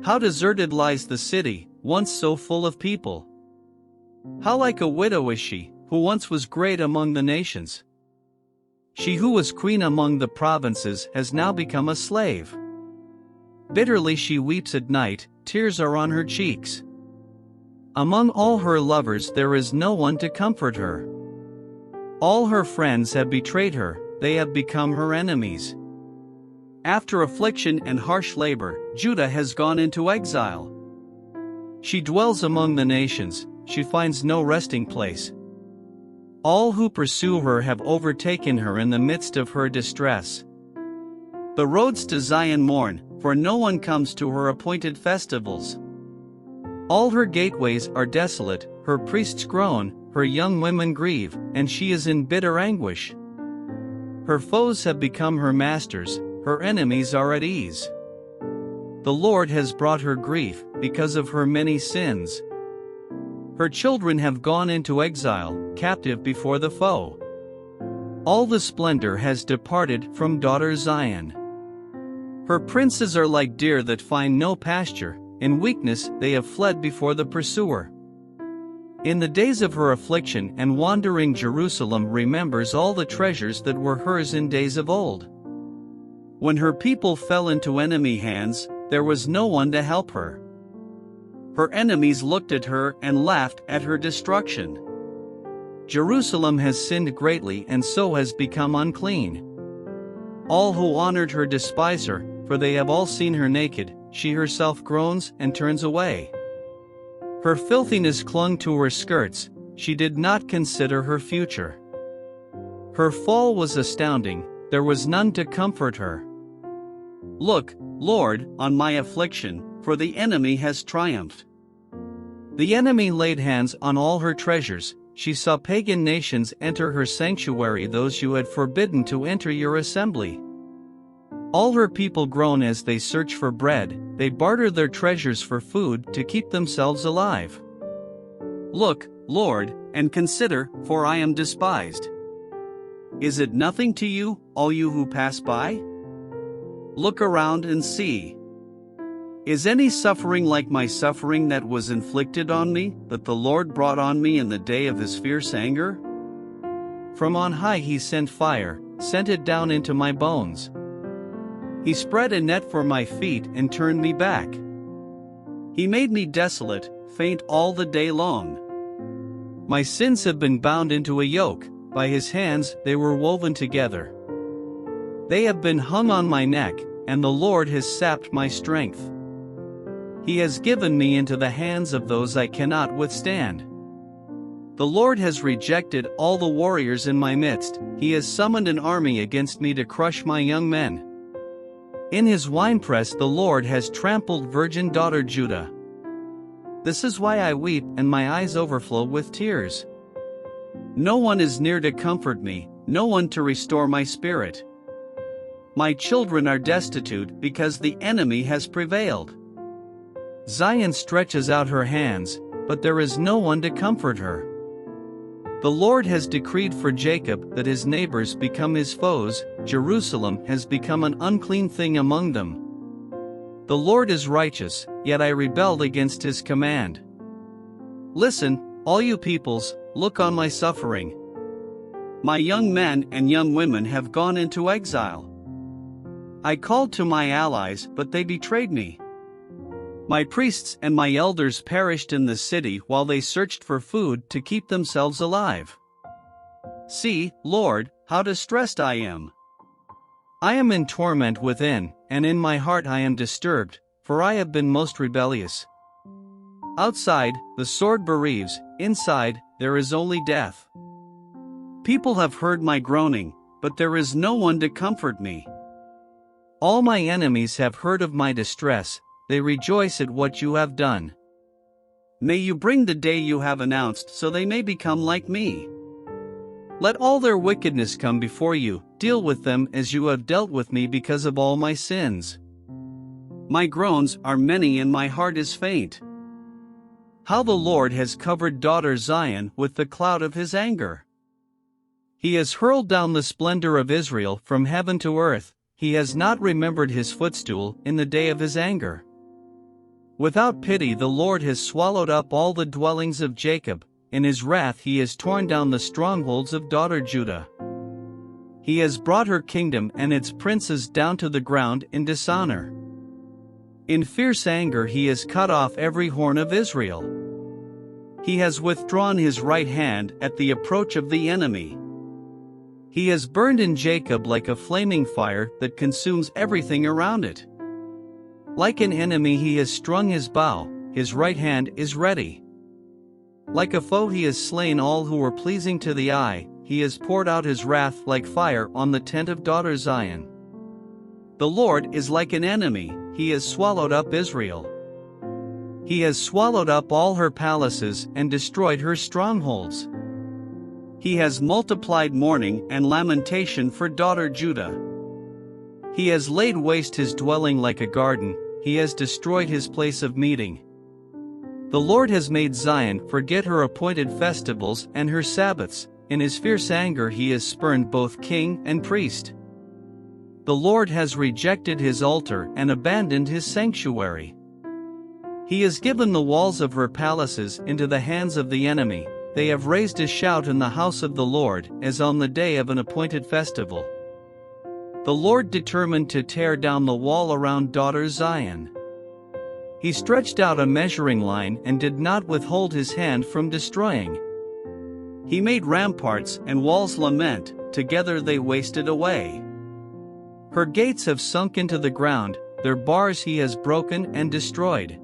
How deserted lies the city, once so full of people. How like a widow is she, who once was great among the nations. She who was queen among the provinces has now become a slave. Bitterly she weeps at night, tears are on her cheeks. Among all her lovers there is no one to comfort her. All her friends have betrayed her, they have become her enemies. After affliction and harsh labor, Judah has gone into exile. She dwells among the nations, she finds no resting place. All who pursue her have overtaken her in the midst of her distress. The roads to Zion mourn, for no one comes to her appointed festivals. All her gateways are desolate, her priests groan, her young women grieve, and she is in bitter anguish. Her foes have become her masters, her enemies are at ease. The Lord has brought her grief, because of her many sins. Her children have gone into exile, captive before the foe. All the splendor has departed from daughter Zion. Her princes are like deer that find no pasture, in weakness they have fled before the pursuer. In the days of her affliction and wandering, Jerusalem remembers all the treasures that were hers in days of old. When her people fell into enemy hands, there was no one to help her. Her enemies looked at her and laughed at her destruction. Jerusalem has sinned greatly and so has become unclean. All who honored her despise her, for they have all seen her naked, she herself groans and turns away. Her filthiness clung to her skirts, she did not consider her future. Her fall was astounding, there was none to comfort her. Look, Lord, on my affliction, for the enemy has triumphed. The enemy laid hands on all her treasures, she saw pagan nations enter her sanctuary, those you had forbidden to enter your assembly. All her people groan as they search for bread, they barter their treasures for food to keep themselves alive. Look, Lord, and consider, for I am despised. Is it nothing to you, all you who pass by? Look around and see. Is any suffering like my suffering that was inflicted on me, that the Lord brought on me in the day of his fierce anger? From on high he sent fire, sent it down into my bones. He spread a net for my feet and turned me back. He made me desolate, faint all the day long. My sins have been bound into a yoke, by his hands they were woven together. They have been hung on my neck, and the Lord has sapped my strength. He has given me into the hands of those I cannot withstand. The Lord has rejected all the warriors in my midst, he has summoned an army against me to crush my young men. In his winepress the Lord has trampled virgin daughter Judah. This is why I weep and my eyes overflow with tears. No one is near to comfort me, no one to restore my spirit. My children are destitute because the enemy has prevailed. Zion stretches out her hands, but there is no one to comfort her. The Lord has decreed for Jacob that his neighbors become his foes, Jerusalem has become an unclean thing among them. The Lord is righteous, yet I rebelled against his command. Listen, all you peoples, look on my suffering. My young men and young women have gone into exile. I called to my allies, but they betrayed me. My priests and my elders perished in the city while they searched for food to keep themselves alive. See, Lord, how distressed I am. I am in torment within, and in my heart I am disturbed, for I have been most rebellious. Outside, the sword bereaves, inside, there is only death. People have heard my groaning, but there is no one to comfort me. All my enemies have heard of my distress, they rejoice at what you have done. May you bring the day you have announced so they may become like me. Let all their wickedness come before you, deal with them as you have dealt with me because of all my sins. My groans are many and my heart is faint. How the Lord has covered daughter Zion with the cloud of his anger. He has hurled down the splendor of Israel from heaven to earth, he has not remembered his footstool in the day of his anger. Without pity the Lord has swallowed up all the dwellings of Jacob, in his wrath he has torn down the strongholds of daughter Judah. He has brought her kingdom and its princes down to the ground in dishonor. In fierce anger he has cut off every horn of Israel. He has withdrawn his right hand at the approach of the enemy. He has burned in Jacob like a flaming fire that consumes everything around it. Like an enemy he has strung his bow, his right hand is ready. Like a foe he has slain all who were pleasing to the eye, he has poured out his wrath like fire on the tent of daughter Zion. The Lord is like an enemy, he has swallowed up Israel. He has swallowed up all her palaces and destroyed her strongholds. He has multiplied mourning and lamentation for daughter Judah. He has laid waste his dwelling like a garden, he has destroyed his place of meeting. The Lord has made Zion forget her appointed festivals and her Sabbaths, in his fierce anger he has spurned both king and priest. The Lord has rejected his altar and abandoned his sanctuary. He has given the walls of her palaces into the hands of the enemy, they have raised a shout in the house of the Lord as on the day of an appointed festival. The Lord determined to tear down the wall around daughter Zion. He stretched out a measuring line and did not withhold his hand from destroying. He made ramparts and walls lament, together they wasted away. Her gates have sunk into the ground, their bars he has broken and destroyed.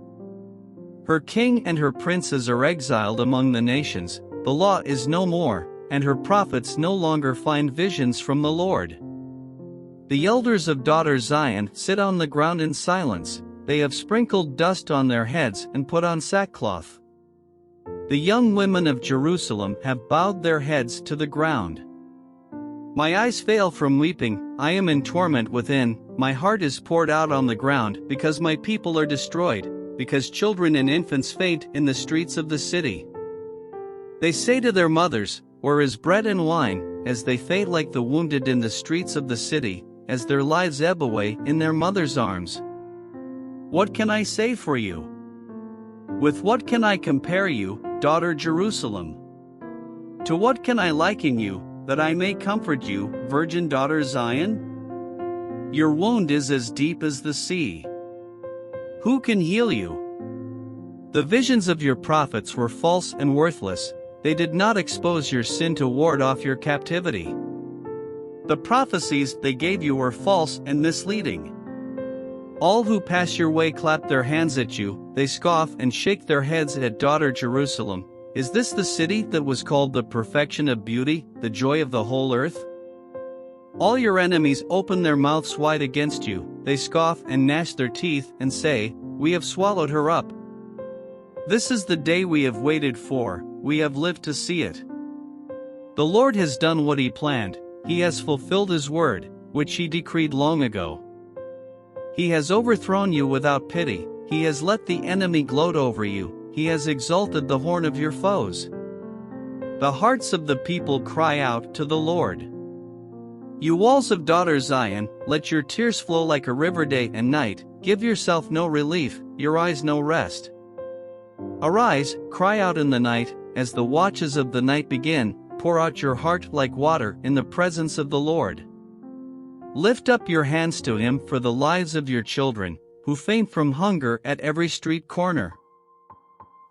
Her king and her princes are exiled among the nations, the law is no more, and her prophets no longer find visions from the Lord. The elders of daughter Zion sit on the ground in silence, they have sprinkled dust on their heads and put on sackcloth. The young women of Jerusalem have bowed their heads to the ground. My eyes fail from weeping, I am in torment within, my heart is poured out on the ground because my people are destroyed, because children and infants faint in the streets of the city. They say to their mothers, "Where is bread and wine?" as they faint like the wounded in the streets of the city, as their lives ebb away in their mother's arms. What can I say for you? With what can I compare you, daughter Jerusalem? To what can I liken you, that I may comfort you, virgin daughter Zion? Your wound is as deep as the sea. Who can heal you? The visions of your prophets were false and worthless, they did not expose your sin to ward off your captivity. The prophecies they gave you were false and misleading. All who pass your way clap their hands at you, they scoff and shake their heads at daughter Jerusalem. Is this the city that was called the perfection of beauty, the joy of the whole earth? All your enemies open their mouths wide against you, they scoff and gnash their teeth and say, "We have swallowed her up." This is the day we have waited for, we have lived to see it. The Lord has done what he planned, he has fulfilled his word, which he decreed long ago. He has overthrown you without pity, he has let the enemy gloat over you, he has exalted the horn of your foes. The hearts of the people cry out to the Lord. You walls of daughter Zion, let your tears flow like a river day and night, give yourself no relief, your eyes no rest. Arise, cry out in the night, as the watches of the night begin, pour out your heart like water in the presence of the Lord. Lift up your hands to him for the lives of your children, who faint from hunger at every street corner.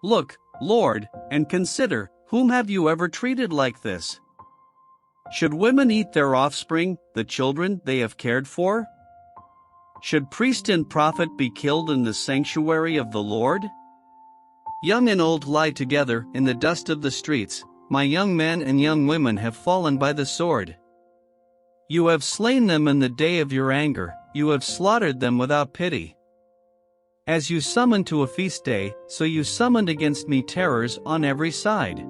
Look, Lord, and consider, whom have you ever treated like this? Should women eat their offspring, the children they have cared for? Should priest and prophet be killed in the sanctuary of the Lord? Young and old lie together in the dust of the streets, my young men and young women have fallen by the sword. You have slain them in the day of your anger, you have slaughtered them without pity. As you summoned to a feast day, so you summoned against me terrors on every side.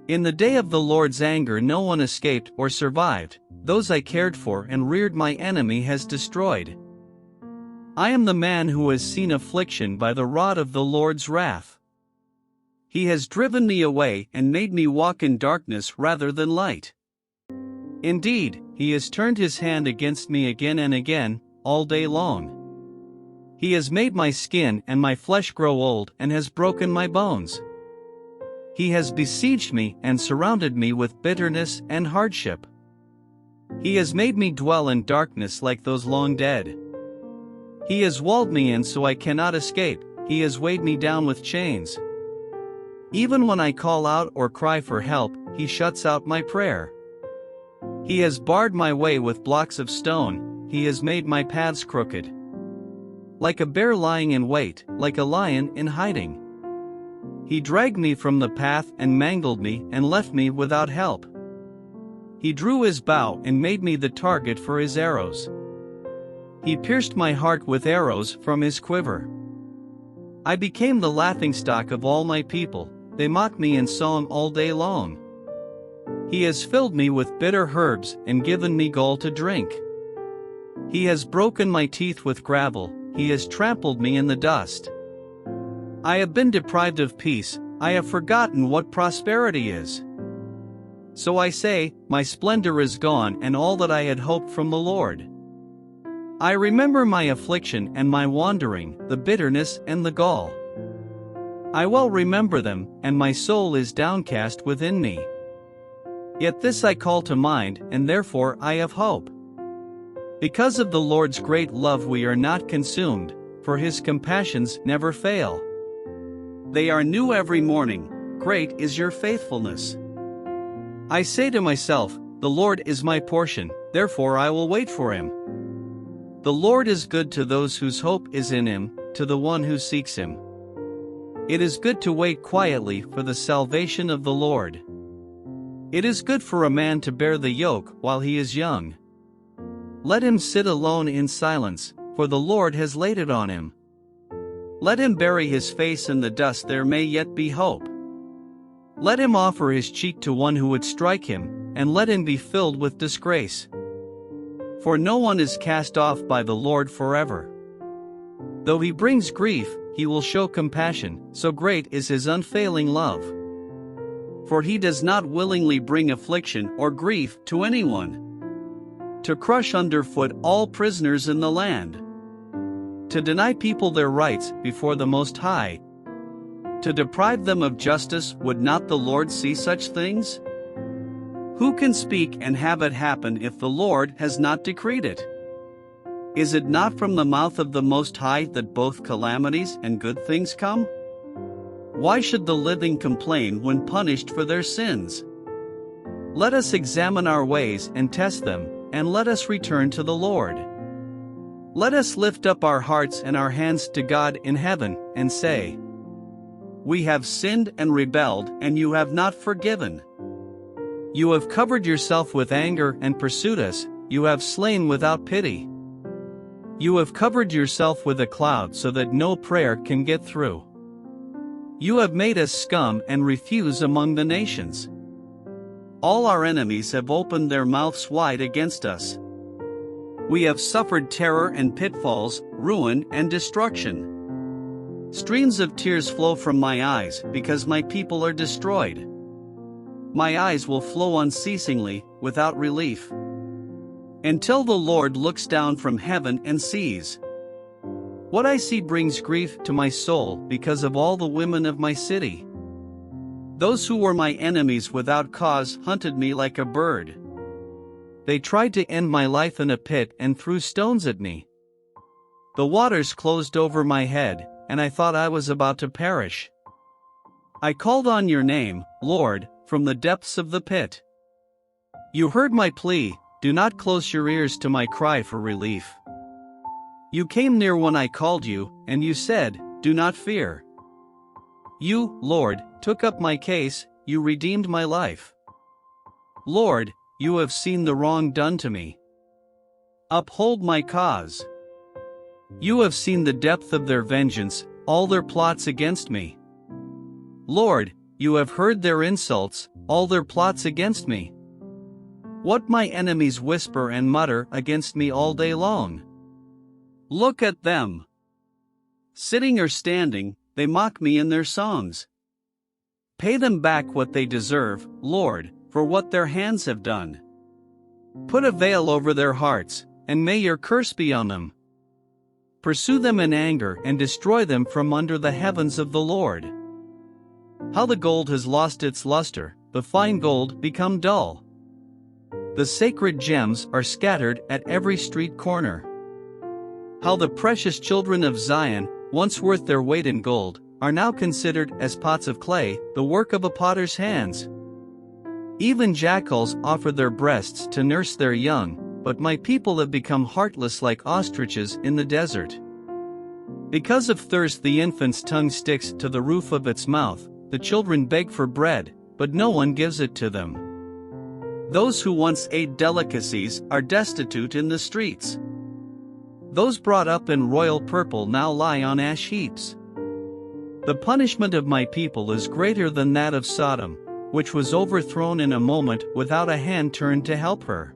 In the day of the Lord's anger no one escaped or survived, those I cared for and reared my enemy has destroyed. I am the man who has seen affliction by the rod of the Lord's wrath. He has driven me away and made me walk in darkness rather than light. Indeed, he has turned his hand against me again and again, all day long. He has made my skin and my flesh grow old and has broken my bones. He has besieged me and surrounded me with bitterness and hardship. He has made me dwell in darkness like those long dead. He has walled me in so I cannot escape, he has weighed me down with chains. Even when I call out or cry for help, he shuts out my prayer. He has barred my way with blocks of stone, he has made my paths crooked. Like a bear lying in wait, like a lion in hiding. He dragged me from the path and mangled me and left me without help. He drew his bow and made me the target for his arrows. He pierced my heart with arrows from his quiver. I became the laughingstock of all my people, they mock me in song all day long. He has filled me with bitter herbs and given me gall to drink. He has broken my teeth with gravel, he has trampled me in the dust. I have been deprived of peace, I have forgotten what prosperity is. So I say, my splendor is gone and all that I had hoped from the Lord. I remember my affliction and my wandering, the bitterness and the gall. I well remember them, and my soul is downcast within me. Yet this I call to mind, and therefore I have hope. Because of the Lord's great love we are not consumed, for his compassions never fail. They are new every morning, great is your faithfulness. I say to myself, the Lord is my portion, therefore I will wait for him. The Lord is good to those whose hope is in him, to the one who seeks him. It is good to wait quietly for the salvation of the Lord. It is good for a man to bear the yoke while he is young. Let him sit alone in silence, for the Lord has laid it on him. Let him bury his face in the dust, there may yet be hope. Let him offer his cheek to one who would strike him, and let him be filled with disgrace. For no one is cast off by the Lord forever. Though he brings grief, he will show compassion, so great is his unfailing love. For he does not willingly bring affliction or grief to anyone. To crush underfoot all prisoners in the land. To deny people their rights before the Most High. To deprive them of justice, would not the Lord see such things? Who can speak and have it happen if the Lord has not decreed it? Is it not from the mouth of the Most High that both calamities and good things come? Why should the living complain when punished for their sins? Let us examine our ways and test them, and let us return to the Lord. Let us lift up our hearts and our hands to God in heaven, and say, we have sinned and rebelled, and you have not forgiven. You have covered yourself with anger and pursued us, you have slain without pity. You have covered yourself with a cloud so that no prayer can get through. You have made us scum and refuse among the nations. All our enemies have opened their mouths wide against us. We have suffered terror and pitfalls, ruin and destruction. Streams of tears flow from my eyes because my people are destroyed. My eyes will flow unceasingly, without relief, until the Lord looks down from heaven and sees. What I see brings grief to my soul because of all the women of my city. Those who were my enemies without cause hunted me like a bird. They tried to end my life in a pit and threw stones at me. The waters closed over my head, and I thought I was about to perish. I called on your name, Lord, from the depths of the pit. You heard my plea, do not close your ears to my cry for relief. You came near when I called you, and you said, do not fear. You, Lord, took up my case, you redeemed my life. Lord, you have seen the wrong done to me. Uphold my cause. You have seen the depth of their vengeance, all their plots against me. Lord, you have heard their insults, all their plots against me. What my enemies whisper and mutter against me all day long. Look at them. Sitting or standing, they mock me in their songs. Pay them back what they deserve, Lord, for what their hands have done. Put a veil over their hearts, and may your curse be on them. pursue them in anger and destroy them from under the heavens of the Lord. How the gold has lost its luster, the fine gold become dull. The sacred gems are scattered at every street corner. How the precious children of Zion, once worth their weight in gold, are now considered as pots of clay, the work of a potter's hands. Even jackals offer their breasts to nurse their young, but my people have become heartless like ostriches in the desert. Because of thirst the infant's tongue sticks to the roof of its mouth, the children beg for bread, but no one gives it to them. Those who once ate delicacies are destitute in the streets. Those brought up in royal purple now lie on ash heaps. The punishment of my people is greater than that of Sodom, which was overthrown in a moment without a hand turned to help her.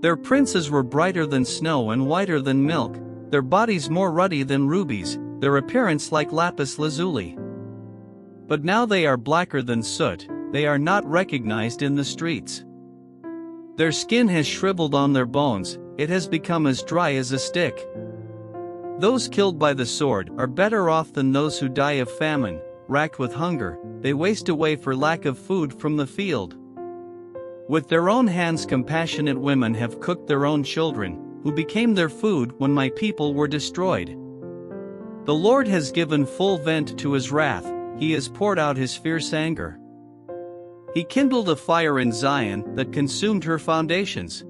Their princes were brighter than snow and whiter than milk, their bodies more ruddy than rubies, their appearance like lapis lazuli. But now they are blacker than soot, they are not recognized in the streets. Their skin has shriveled on their bones, it has become as dry as a stick. Those killed by the sword are better off than those who die of famine, racked with hunger, they waste away for lack of food from the field. With their own hands compassionate women have cooked their own children, who became their food when my people were destroyed. The Lord has given full vent to his wrath, he has poured out his fierce anger. He kindled a fire in Zion that consumed her foundations.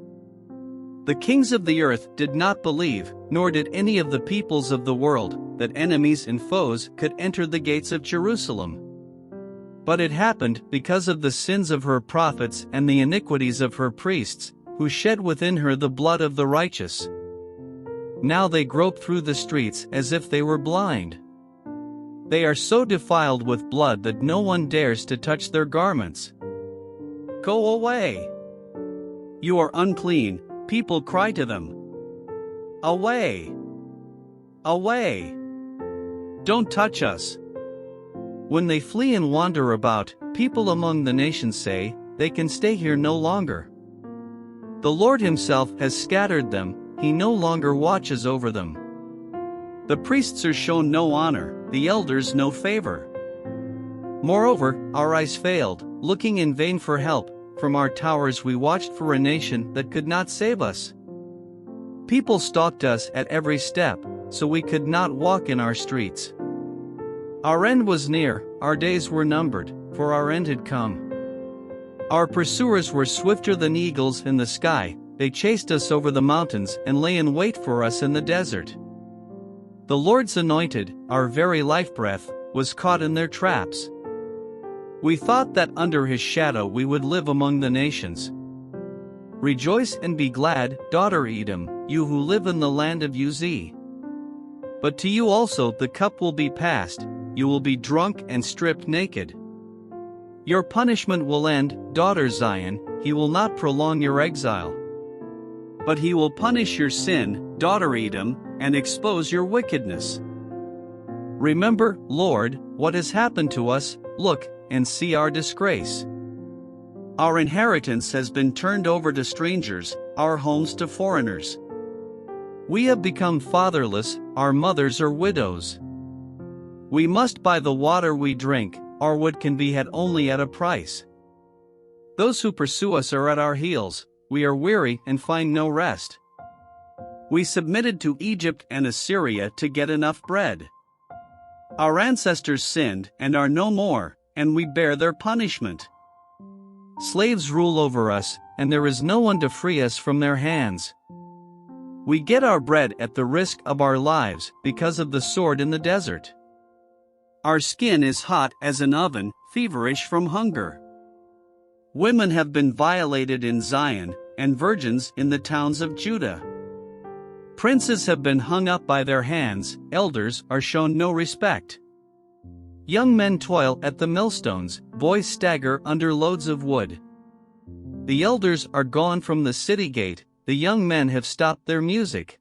The kings of the earth did not believe, nor did any of the peoples of the world, that enemies and foes could enter the gates of Jerusalem. But it happened because of the sins of her prophets and the iniquities of her priests, who shed within her the blood of the righteous. Now they grope through the streets as if they were blind. They are so defiled with blood that no one dares to touch their garments. Go away! You are unclean, people cry to them. Away! Away! Don't touch us! When they flee and wander about, people among the nations say, they can stay here no longer. The Lord himself has scattered them, he no longer watches over them. The priests are shown no honor, the elders no favor. Moreover, our eyes failed, looking in vain for help, from our towers we watched for a nation that could not save us. People stalked us at every step, so we could not walk in our streets. Our end was near, our days were numbered, for our end had come. Our pursuers were swifter than eagles in the sky, they chased us over the mountains and lay in wait for us in the desert. The Lord's anointed, our very life breath, was caught in their traps. We thought that under his shadow we would live among the nations. Rejoice and be glad, daughter Edom, you who live in the land of Uz. But to you also the cup will be passed, you will be drunk and stripped naked. Your punishment will end, daughter Zion, he will not prolong your exile. But he will punish your sin, daughter Edom, and expose your wickedness. Remember, Lord, what has happened to us, look, and see our disgrace. Our inheritance has been turned over to strangers, our homes to foreigners. We have become fatherless, our mothers are widows. We must buy the water we drink, our wood can be had only at a price. Those who pursue us are at our heels, we are weary and find no rest. We submitted to Egypt and Assyria to get enough bread. Our ancestors sinned and are no more, and we bear their punishment. Slaves rule over us, and there is no one to free us from their hands. We get our bread at the risk of our lives because of the sword in the desert. Our skin is hot as an oven, feverish from hunger. Women have been violated in Zion, and virgins in the towns of Judah. Princes have been hung up by their hands, elders are shown no respect. Young men toil at the millstones, boys stagger under loads of wood. The elders are gone from the city gate, the young men have stopped their music.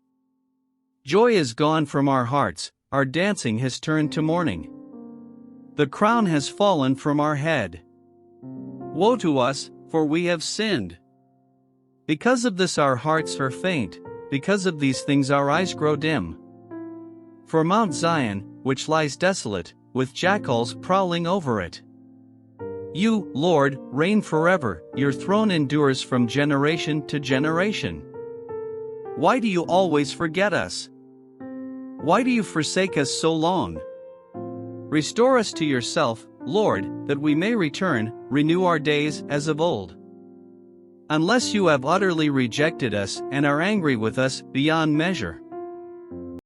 Joy is gone from our hearts, our dancing has turned to mourning. The crown has fallen from our head. Woe to us, for we have sinned. Because of this our hearts are faint, because of these things our eyes grow dim. for Mount Zion, which lies desolate, with jackals prowling over it. You, Lord, reign forever, your throne endures from generation to generation. Why do you always forget us? Why do you forsake us so long? Restore us to yourself, Lord, that we may return, renew our days as of old. Unless you have utterly rejected us and are angry with us beyond measure.